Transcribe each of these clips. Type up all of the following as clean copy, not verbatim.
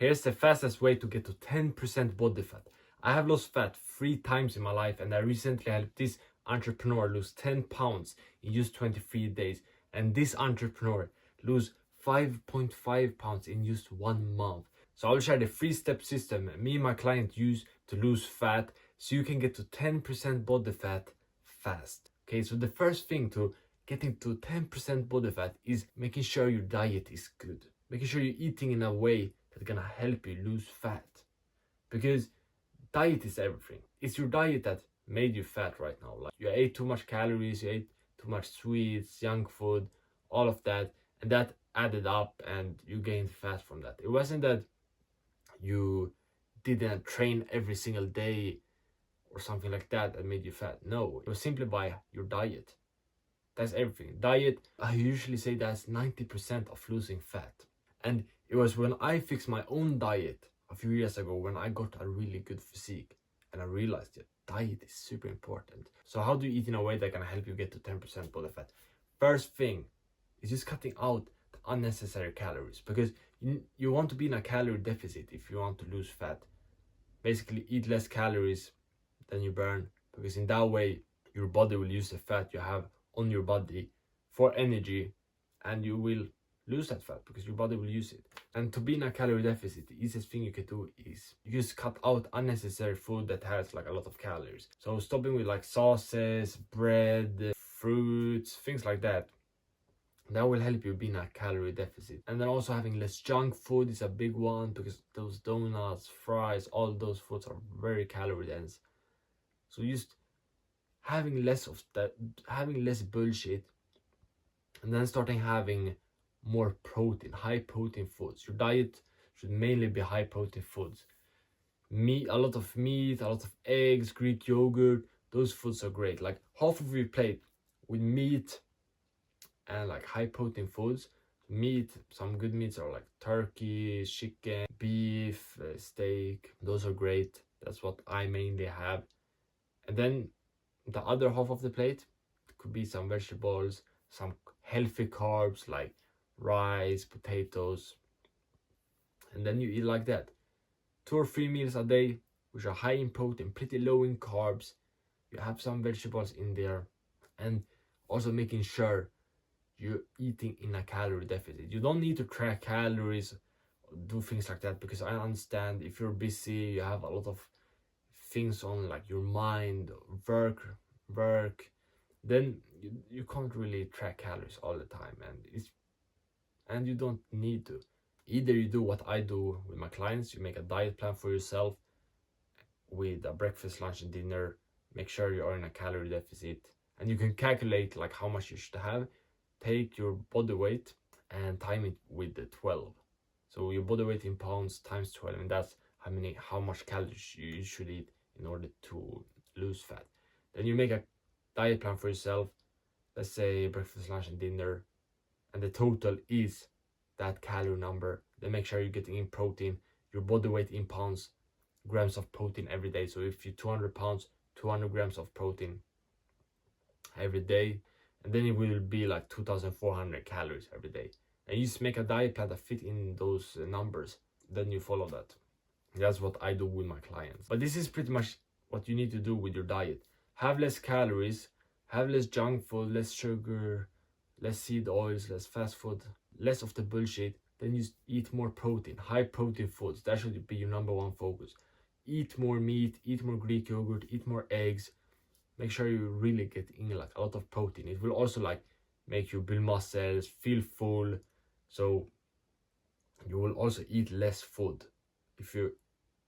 Here's the fastest way to get to 10% body fat. I have lost fat 3 times in my life, and I recently helped this entrepreneur lose 10 pounds in just 23 days, and this entrepreneur lose 5.5 pounds in just 1 month. So I'll share the 3-step system me and my client use to lose fat so you can get to 10% body fat fast. Okay, so the first thing to getting to 10% body fat is making sure your diet is good. Making sure you're eating in a way that's gonna help you lose fat. Because diet is everything. It's your diet that made you fat right now. Like you ate too much calories, you ate too much sweets, junk food, all of that, and that added up and you gained fat from that. It wasn't that you didn't train every single day or something like that that made you fat. No, it was simply by your diet. That's everything. Diet, I usually say that's 90% of losing fat. And it was when I fixed my own diet a few years ago when I got a really good physique and I realized that diet is super important. So how do you eat in a way that can help you get to 10% body fat? First thing is just cutting out the unnecessary calories, because you want to be in a calorie deficit if you want to lose fat. Basically eat less calories than you burn, because in that way your body will use the fat you have on your body for energy and you will lose that fat because your body will use it. And to be in a calorie deficit, the easiest thing you can do is you just cut out unnecessary food that has like a lot of calories. So stopping with like sauces, bread, fruits, things like that. That will help you be in a calorie deficit. And then also having less junk food is a big one, because those donuts, fries, all those foods are very calorie dense. So just having less of that, having less bullshit, and then starting having more protein, high protein foods. Your diet should mainly be high protein foods. Meat, a lot of meat, a lot of eggs, Greek yogurt, those foods are great. Like half of your plate with meat and like high protein foods. Meat, some good meats are like turkey, chicken, beef, steak. Those are great. That's what I mainly have. And then the other half of the plate could be some vegetables, some healthy carbs like rice, potatoes, and then you eat like that. 2 or 3 meals a day, which are high in protein, pretty low in carbs. You have some vegetables in there, and also making sure you're eating in a calorie deficit. You don't need to track calories, do things like that, because I understand if you're busy, you have a lot of things on like your mind, work, then you can't really track calories all the time, and you don't need to. Either you do what I do with my clients, you make a diet plan for yourself with a breakfast, lunch, and dinner. Make sure you are in a calorie deficit, and you can calculate like how much you should have. Take your body weight and time it with the 12. So your body weight in pounds times 12, and that's how much calories you should eat in order to lose fat. Then you make a diet plan for yourself, let's say breakfast, lunch, and dinner, and the total is that calorie number. Then make sure you're getting in protein, your body weight in pounds, grams of protein every day. So if you're 200 pounds, 200 grams of protein every day, and then it will be like 2,400 calories every day. And you just make a diet plan that fit in those numbers. Then you follow that. That's what I do with my clients. But this is pretty much what you need to do with your diet. Have less calories, have less junk food, less sugar, less seed oils, less fast food, less of the bullshit. Then you eat more protein, high protein foods. That should be your number one focus. Eat more meat, eat more Greek yogurt, eat more eggs. Make sure you really get in like a lot of protein. It will also like make you build muscles, feel full. So you will also eat less food if you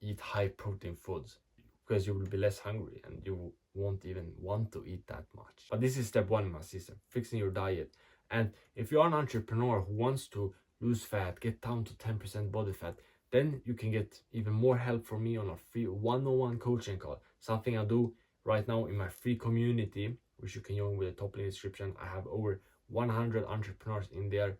eat high protein foods, because you will be less hungry and you won't even want to eat that much. But this is step 1 in my system, fixing your diet. And if you're an entrepreneur who wants to lose fat, get down to 10% body fat, then you can get even more help from me on a free one-on-one coaching call. Something I do right now in my free community, which you can join with the top link description. I have over 100 entrepreneurs in there,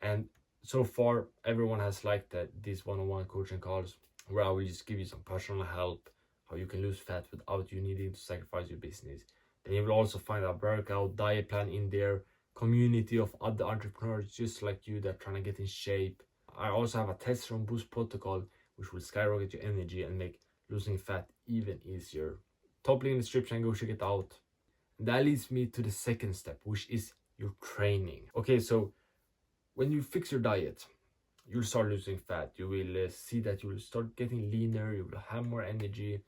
and so far everyone has liked these one-on-one coaching calls, where I will just give you some personal help, how you can lose fat without you needing to sacrifice your business. Then you will also find a workout diet plan in there, community of other entrepreneurs just like you that are trying to get in shape. I also have a test from Boost Protocol, which will skyrocket your energy and make losing fat even easier. Top link in the description, go check it out. And that leads me to the second step, which is your training. Okay, so when you fix your diet, you'll start losing fat. You will see that you will start getting leaner, you will have more energy.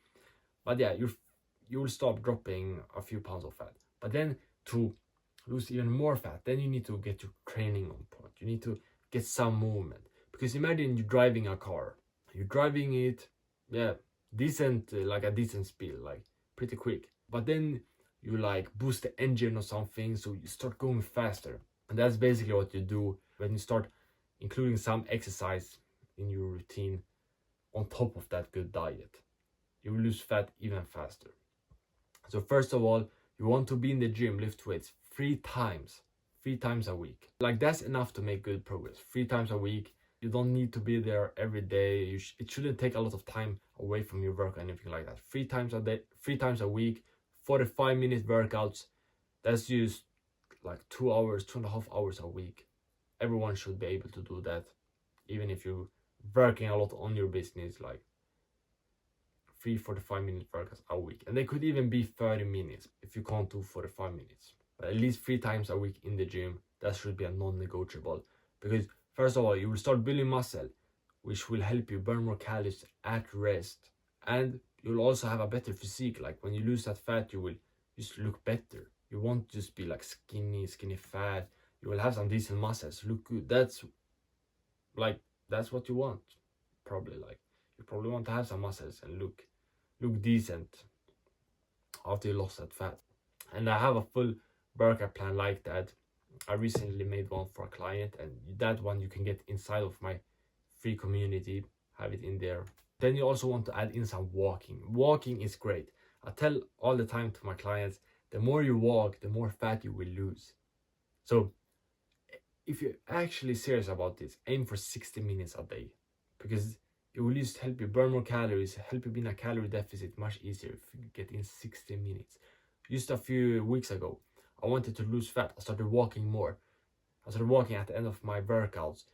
But yeah, you will stop dropping a few pounds of fat. But then to lose even more fat, then you need to get your training on point. You need to get some movement. Because imagine you're driving a car. You're driving it, yeah, decent, like a decent speed, like pretty quick. But then you like boost the engine or something, so you start going faster. And that's basically what you do when you start including some exercise in your routine on top of that good diet. You will lose fat even faster. So first of all, you want to be in the gym, lift weights 3 times a week. Like that's enough to make good progress. 3 times a week. You don't need to be there every day. It shouldn't take a lot of time away from your work or anything like that. 3 times a day, 3 times a week, 45-minute workouts. That's just like 2 hours, 2.5 hours a week. Everyone should be able to do that, even if you're working a lot on your business, like 45-minute workouts a week. And they could even be 30 minutes if you can't do 45 minutes. But at least 3 times a week in the gym, that should be a non-negotiable. Because first of all, you will start building muscle, which will help you burn more calories at rest. And you'll also have a better physique. Like when you lose that fat, you will just look better. You won't just be like skinny fat. You will have some decent muscles, look good. That's what you want. Probably like you probably want to have some muscles and look decent after you lost that fat. And I have a full workout plan like that. I recently made one for a client, and that one you can get inside of my free community, have it in there. Then you also want to add in some walking. Walking is great. I tell all the time to my clients, the more you walk, the more fat you will lose. So if you're actually serious about this, aim for 60 minutes a day, because it will just help you burn more calories, help you be in a calorie deficit much easier if you get in 60 minutes. Just a few weeks ago, I wanted to lose fat. I started walking more. I started walking at the end of my workouts,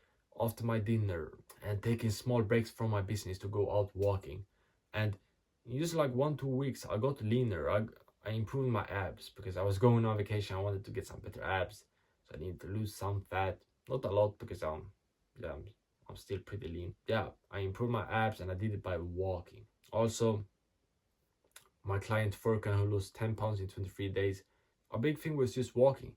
after my dinner, and taking small breaks from my business to go out walking. And in just like 1-2 weeks, I got leaner. I improved my abs because I was going on vacation. I wanted to get some better abs, so I needed to lose some fat. Not a lot because I'm still pretty lean. Yeah, I improved my abs and I did it by walking. Also, my client Furkan, who lost 10 pounds in 23 days, a big thing was just walking.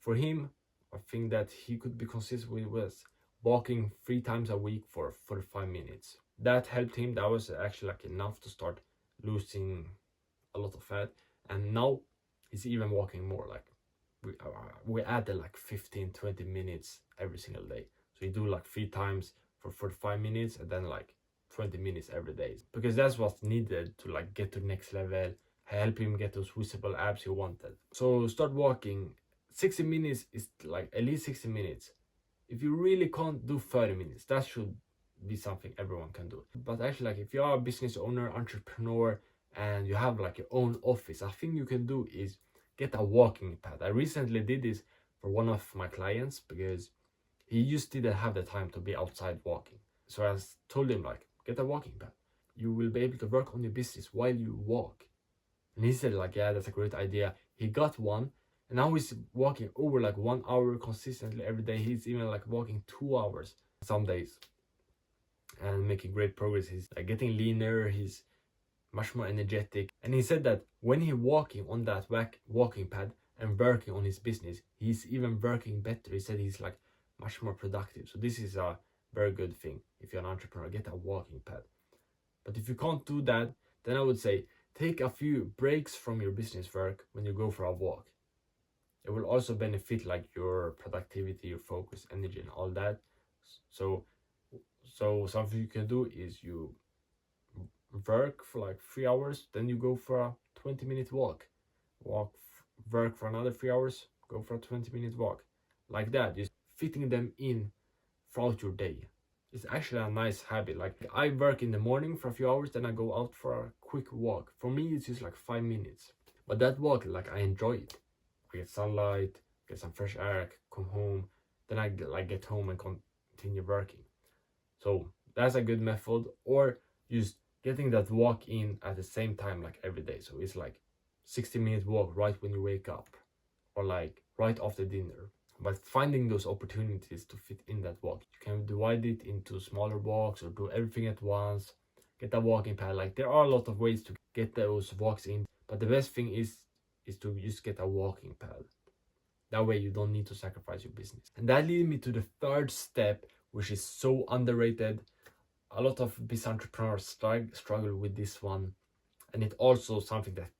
For him, I think that he could be consistent with walking 3 times a week for 45 minutes. That helped him. That was actually like enough to start losing a lot of fat. And now he's even walking more. Like we added like 15-20 minutes every single day. So you do like 3 times for 45 minutes and then like 20 minutes every day, because that's what's needed to like get to the next level, help him get those visible abs he wanted. So start walking. 60 minutes is like at least 60 minutes. If you really can't do 30 minutes, that should be something everyone can do. But actually, like if you are a business owner, entrepreneur, and you have like your own office, a thing you can do is get a walking pad. I recently did this for one of my clients because he just didn't have the time to be outside walking. So I told him, like, get a walking pad. You will be able to work on your business while you walk. And he said, like, yeah, that's a great idea. He got one, and now he's walking over like 1 hour consistently every day. He's even like walking 2 hours some days and making great progress. He's like getting leaner. He's much more energetic. And he said that when he's walking on that walking pad and working on his business, he's even working better. He said he's like much more productive. So this is a very good thing. If you're an entrepreneur, get a walking pad. But if you can't do that, then I would say take a few breaks from your business work when you go for a walk. It will also benefit like your productivity, your focus, energy, and all that. So something you can do is you work for like 3 hours, then you go for a 20-minute walk. Work for another 3 hours, go for a 20-minute walk. Like that, just fitting them in throughout your day. It's actually a nice habit. Like I work in the morning for a few hours, then I go out for a quick walk. For me, it's just like 5 minutes. But that walk, like I enjoy it. I get sunlight, get some fresh air, come home, then I like get home and continue working. So that's a good method. Or just getting that walk in at the same time, like every day. So it's like 60-minute walk right when you wake up, or like right after dinner. But finding those opportunities to fit in that walk, you can divide it into smaller walks or do everything at once. Get a walking pad. Like there are a lot of ways to get those walks in, but the best thing is to just get a walking pad. That way you don't need to sacrifice your business. And that leads me to the third step, which is so underrated. A lot of business entrepreneurs struggle with this one, and it's also something that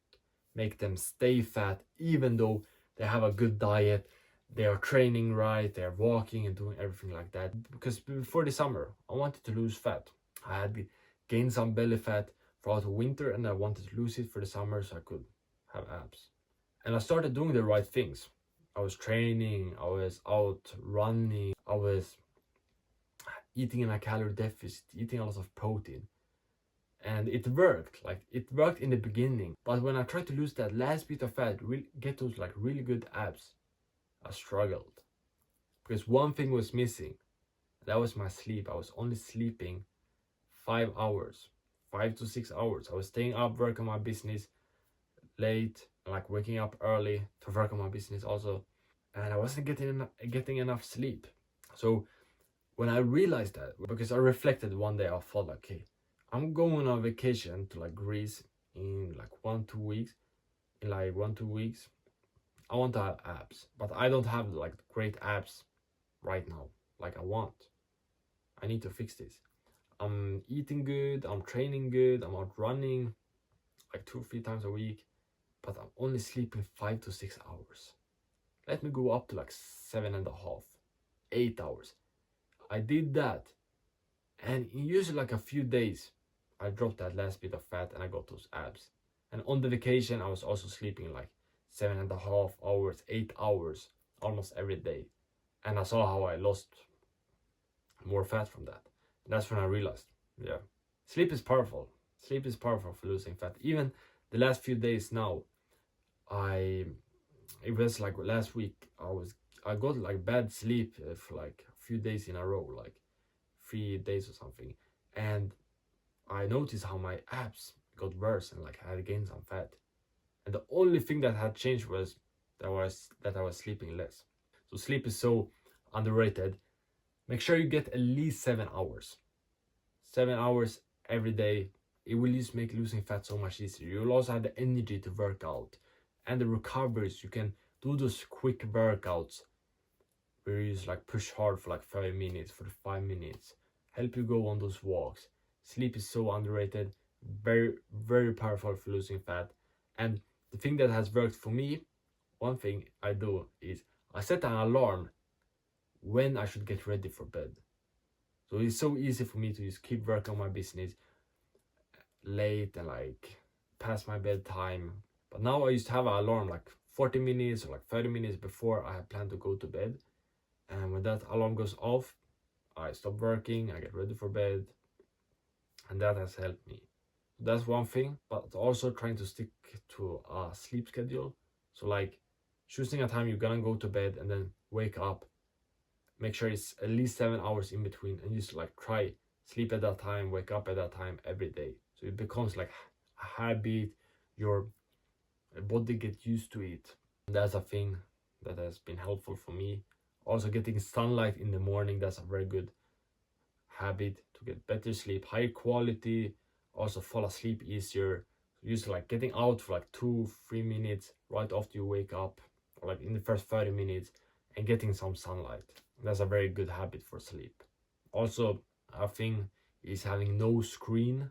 make them stay fat even though they have a good diet, they are training right, they're walking and doing everything like that. Because before the summer I wanted to lose fat. I had gained some belly fat throughout the winter, and I wanted to lose it for the summer so I could have abs. And I started doing the right things. I was training, I was out running, I was eating in a calorie deficit, eating a lot of protein. And it worked. Like it worked in the beginning, but when I tried to lose that last bit of fat, get those like really good abs, I struggled because one thing was missing. That was my sleep. I was only sleeping 5 hours, 5 to 6 hours. I was staying up, working on my business late, like waking up early to work on my business also, and I wasn't getting enough sleep. So when I realized that, because I reflected one day, I thought like, okay, I'm going on vacation to like Greece in like 1-2 weeks. In like 1-2 weeks, I want to have abs, but I don't have like great abs right now. Like I want. I need to fix this. I'm eating good. I'm training good. I'm out running like 2-3 times a week, but I'm only sleeping 5 to 6 hours. Let me go up to like 7.5, 8 hours. I did that, and in usually like a few days, I dropped that last bit of fat and I got those abs. And on the vacation, I was also sleeping like 7.5 hours, 8 hours, almost every day. And I saw how I lost more fat from that. And that's when I realized, yeah, sleep is powerful. Sleep is powerful for losing fat. Even the last few days now, it was like last week, I got like bad sleep for like a few days in a row, like 3 days or something. And I noticed how my abs got worse and like I had gained some fat. And the only thing that had changed was that I was sleeping less. So sleep is so underrated. Make sure you get at least 7 hours. 7 hours every day. It will just make losing fat so much easier. You'll also have the energy to work out. And the recoveries, you can do those quick workouts where you just like push hard for like 30 minutes, 45 minutes. Help you go on those walks. Sleep is so underrated. Very, very powerful for losing fat. And the thing that has worked for me, one thing I do is I set an alarm when I should get ready for bed. So it's so easy for me to just keep working on my business late and like past my bedtime. But now I used to have an alarm like 40 minutes or like 30 minutes before I had planned to go to bed. And when that alarm goes off, I stop working, I get ready for bed, and that has helped me. That's one thing, but also trying to stick to a sleep schedule. So like choosing a time you're gonna go to bed and then wake up. Make sure it's at least 7 hours in between, and just like try sleep at that time, wake up at that time every day. So it becomes like a habit, your body gets used to it. That's a thing that has been helpful for me. Also getting sunlight in the morning, that's a very good habit to get better sleep, higher quality, also fall asleep easier. Just like getting out for like 2-3 minutes right after you wake up, or like in the first 30 minutes, and getting some sunlight. That's a very good habit for sleep. Also, a thing is having no screen,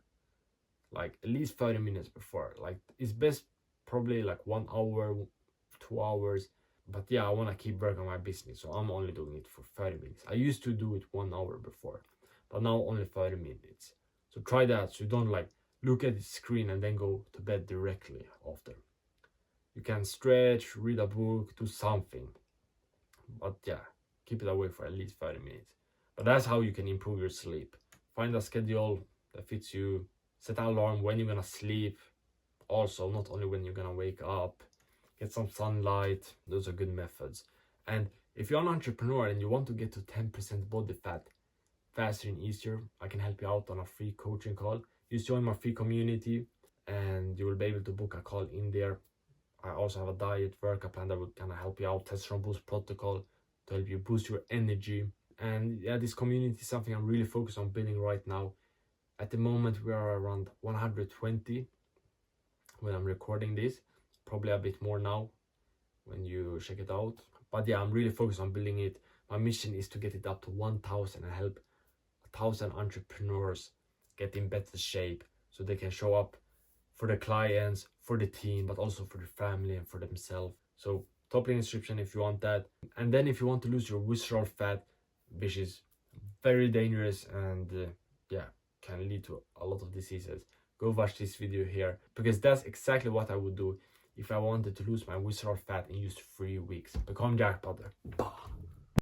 like at least 30 minutes before. Like it's best probably like 1 hour, 2 hours. But yeah, I want to keep working on my business, so I'm only doing it for 30 minutes. I used to do it 1 hour before, but now only 30 minutes. So try that, so you don't like look at the screen and then go to bed directly after. You can stretch, read a book, do something. But yeah, keep it away for at least 30 minutes. But that's how you can improve your sleep. Find a schedule that fits you. Set an alarm when you're gonna sleep. Also, not only when you're gonna wake up. Get some sunlight. Those are good methods. And if you're an entrepreneur and you want to get to 10% body fat, faster and easier, I can help you out on a free coaching call. Just join my free community and you will be able to book a call in there. I also have a diet workout plan that will kind of help you out, testosterone boost protocol to help you boost your energy. And yeah, this community is something I'm really focused on building right now. At the moment, we are around 120 when I'm recording this, probably a bit more now when you check it out. But yeah, I'm really focused on building it. My mission is to get it up to 1,000 and help 1,000 entrepreneurs get in better shape so they can show up for the clients, for the team, but also for the family and for themselves. So top link description if you want that. And then if you want to lose your visceral fat, which is very dangerous and yeah, can lead to a lot of diseases, go watch this video here, because that's exactly what I would do if I wanted to lose my visceral fat in just 3 weeks. Become Jack Potter.